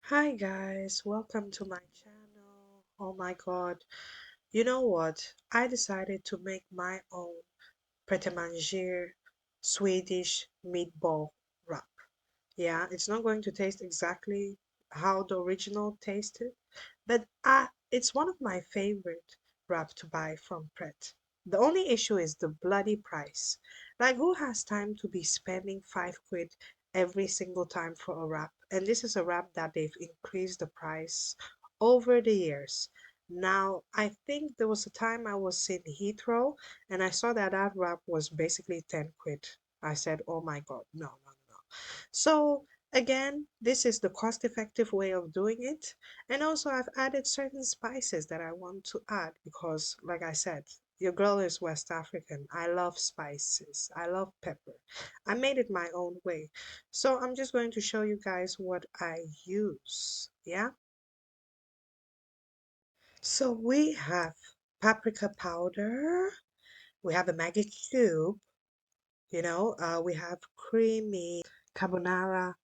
Hi guys, welcome to my channel. Oh my god, you know what? I decided to make my own pret manger Swedish meatball wrap. Yeah, it's not going to taste exactly how the original tasted, but it's one of my favorite wrap to buy from Pret. The only issue is the bloody price. Like, who has time to be spending 5 quid every single time for a wrap? And this is a wrap that they've increased the price over the years. Now, I think there was a time I was in Heathrow and I saw that that wrap was basically 10 quid. I said, oh my God, no, no, no. So, again, this is the cost effective way of doing it. And also, I've added certain spices that I want to add because, like I said, your girl is West African. I love spices. I love pepper. I made it my own way. So, I'm just going to show you guys what I use. Yeah. So, we have paprika powder. We have a Maggi cube. We have creamy carbonara.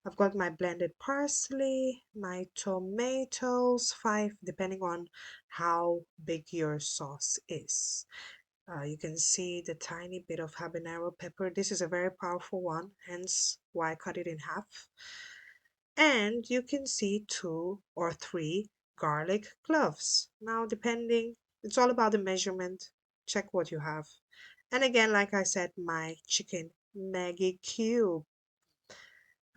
I've got my blended parsley, my tomatoes, five, depending on how big your sauce is. You can see the tiny bit of habanero pepper. This is a very powerful one, hence why I cut it in half. And you can see two or three garlic cloves. Now, depending, it's all about the measurement. Check what you have. And again, like I said, my chicken Maggi cube.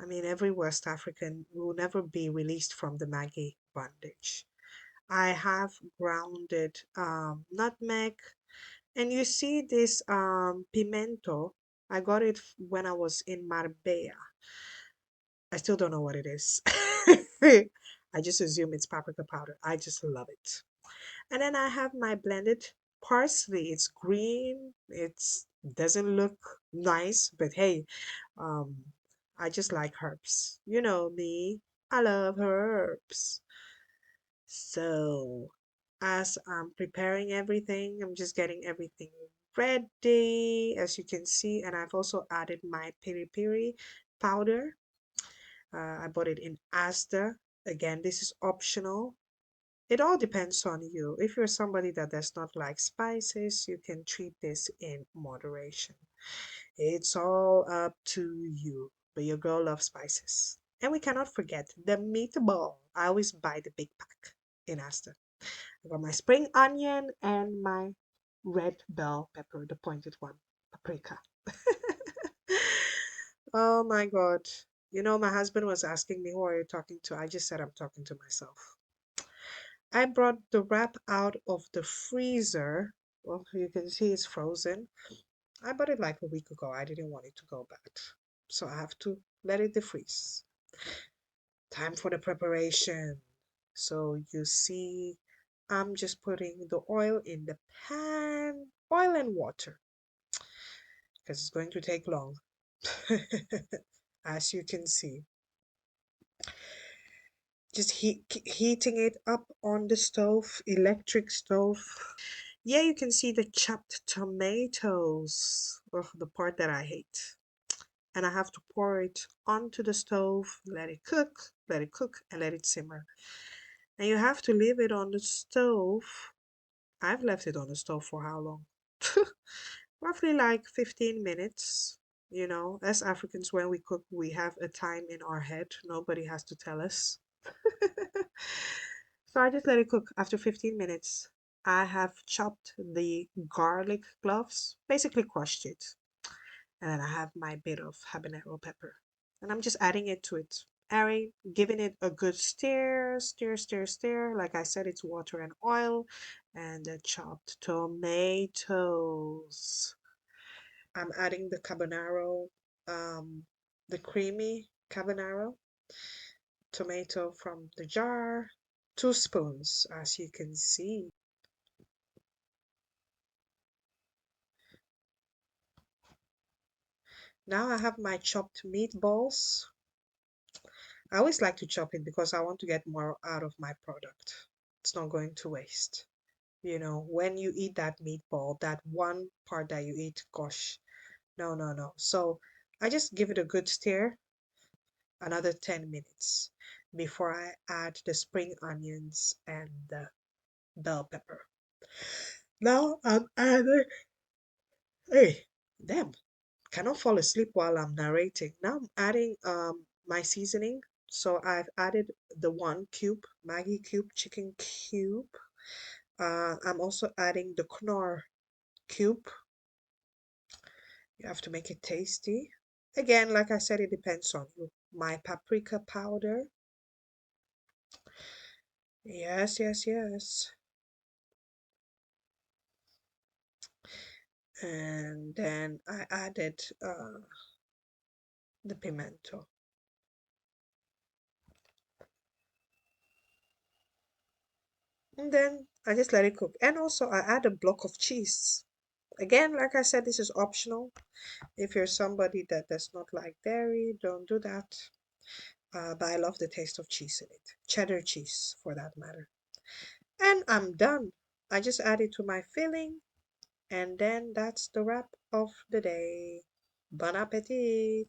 I mean, every West African will never be released from the Maggie bondage. I have grounded nutmeg, and you see this pimento. I got it when I was in Marbella. I still don't know what it is. I just assume it's paprika powder. I just love it. And then I have my blended parsley. It's green. It's doesn't look nice, but hey, um, I just like herbs. You know me. I love herbs. So, as I'm preparing everything, I'm just getting everything ready, as you can see. And I've also added my piri piri powder. I bought it in Asda. Again, this is optional. It all depends on you. If you're somebody that does not like spices, you can treat this in moderation. It's all up to you. But your girl loves spices. And we cannot forget the meatball. I always buy the big pack in Asda. I got my spring onion and my red bell pepper, the pointed one, paprika. Oh my God. My husband was asking me, who are you talking to? I just said I'm talking to myself. I brought the wrap out of the freezer. Well, you can see it's frozen. I bought it like a week ago. I didn't want it to go bad. So I have to let it defreeze. Time for the preparation. So you see, I'm just putting the oil in the pan, oil and water, because it's going to take long. As you can see, just heating it up on the stove, electric stove. Yeah, you can see the chopped tomatoes, oh, the part that I hate. And I have to pour it onto the stove, let it cook, and let it simmer. And you have to leave it on the stove. I've left it on the stove for how long? Roughly like 15 minutes. As Africans, when we cook, we have a time in our head. Nobody has to tell us. So I just let it cook. After 15 minutes, I have chopped the garlic cloves, basically crushed it. And then I have my bit of habanero pepper. And I'm just adding it to it. Giving it a good stir, stir, stir, stir. Like I said, it's water and oil. And the chopped tomatoes. I'm adding the carbonaro, the creamy carbonaro tomato from the jar. 2 spoons, as you can see. Now I have my chopped meatballs. I always like to chop it because I want to get more out of my product. It's not going to waste. When you eat that meatball, that one part that you eat, gosh, no, no, no. So I just give it a good stir. another 10 minutes before I add the spring onions and the bell pepper. Now I'm adding, hey, damn, cannot fall asleep while I'm narrating. Now I'm adding my seasoning. So I've added the one cube, Maggie cube, chicken cube. I'm also adding the Knorr cube. You have to make it tasty. Again, like I said, it depends on you. My paprika powder. Yes, yes, yes. And then I added the pimento. And then I just let it cook. And also I add a block of cheese. Again, like I said, this is optional. If you're somebody that does not like dairy, don't do that. But I love the taste of cheese in it. Cheddar cheese, for that matter. And I'm done. I just add it to my filling, and then that's the wrap of the day. Bon appetit!